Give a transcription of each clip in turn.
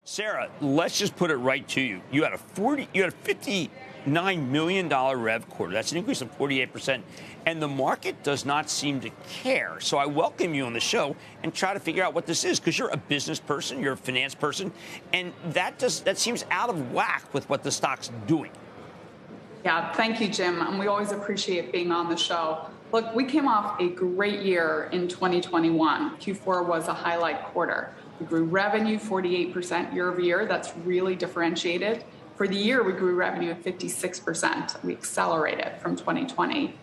Sarah, let's just put it right to you. You had a $59 million rev quarter. That's an increase of 48%. And the market does not seem to care. So I welcome you on the show and try to figure out what this is, because you're a business person, you're a finance person, and that seems out of whack with what the stock's doing. Yeah, thank you, Jim. And we always appreciate being on the show. Look, we came off a great year in 2021. Q4 was a highlight quarter. We grew revenue 48% year over year. That's really differentiated. For the year, we grew revenue at 56%. We accelerated from 2020.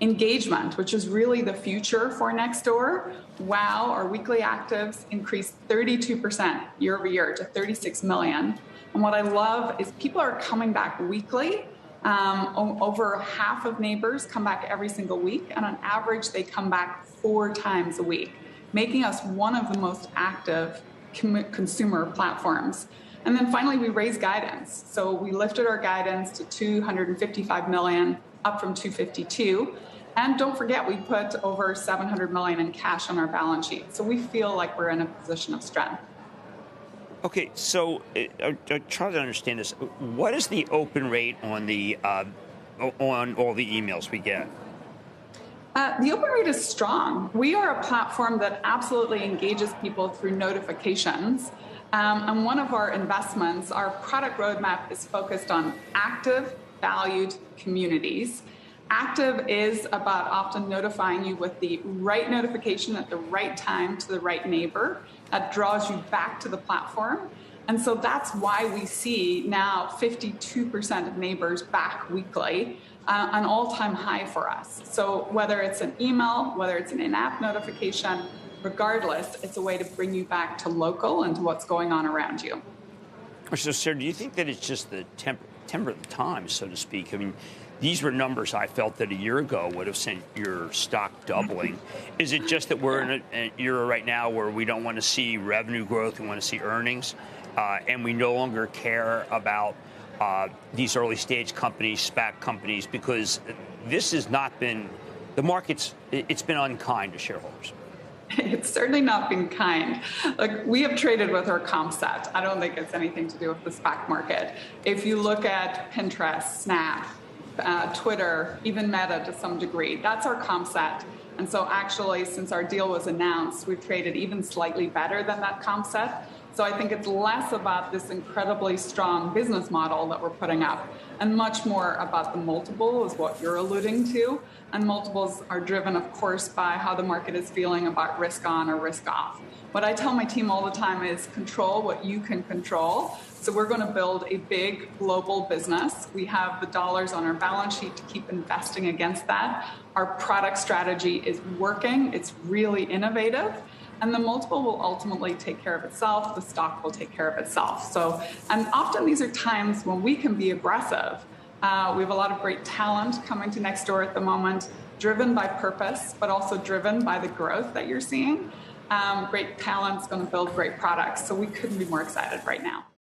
Engagement, which is really the future for Nextdoor. Wow, our weekly actives increased 32% year over year to 36 million. And what I love is people are coming back weekly. Over half of neighbors come back every single week, and on average, they come back 4 times a week, making us one of the most active consumer platforms. And then finally, we raised guidance. So we lifted our guidance to 255 million, up from 252. And don't forget, we put over 700 million in cash on our balance sheet. So we feel like we're in a position of strength. Okay, so I try to understand this. What is the open rate on the on all the emails we get? The open rate is strong. We are a platform that absolutely engages people through notifications. And one of our investments, our product roadmap, is focused on active, valued communities. Active is about often notifying you with the right notification at the right time to the right neighbor. That draws you back to the platform. And so that's why we see now 52% of neighbors back weekly, an all-time high for us. So whether it's an email, whether it's an in-app notification, regardless, it's a way to bring you back to local and to what's going on around you. So, Sarah, do you think that it's just the temper of the times, so to speak? I mean, these were numbers I felt that a year ago would have sent your stock doubling. Is it just that we're in an era right now where we don't want to see revenue growth, we want to see earnings, and we no longer care about these early stage companies, SPAC companies, because this has not been, the market's, it's been unkind to shareholders? It's certainly not been kind. Like, we have traded with our comp set. I don't think it's anything to do with the SPAC market. If you look at Pinterest, Snap, Twitter, even Meta to some degree, that's our comp set. And so actually, since our deal was announced, we've traded even slightly better than that comp set. So I think it's less about this incredibly strong business model that we're putting up and much more about the multiple, is what you're alluding to. And multiples are driven, of course, by how the market is feeling about risk on or risk off. What I tell my team all the time is control what you can control. So we're going to build a big global business. We have the dollars on our balance sheet to keep investing against that. Our product strategy is working. It's really innovative. And the multiple will ultimately take care of itself. The stock will take care of itself. So, and often these are times when we can be aggressive. We have a lot of great talent coming to Nextdoor at the moment, driven by purpose, but also driven by the growth that you're seeing. Great talent's going to build great products. So we couldn't be more excited right now.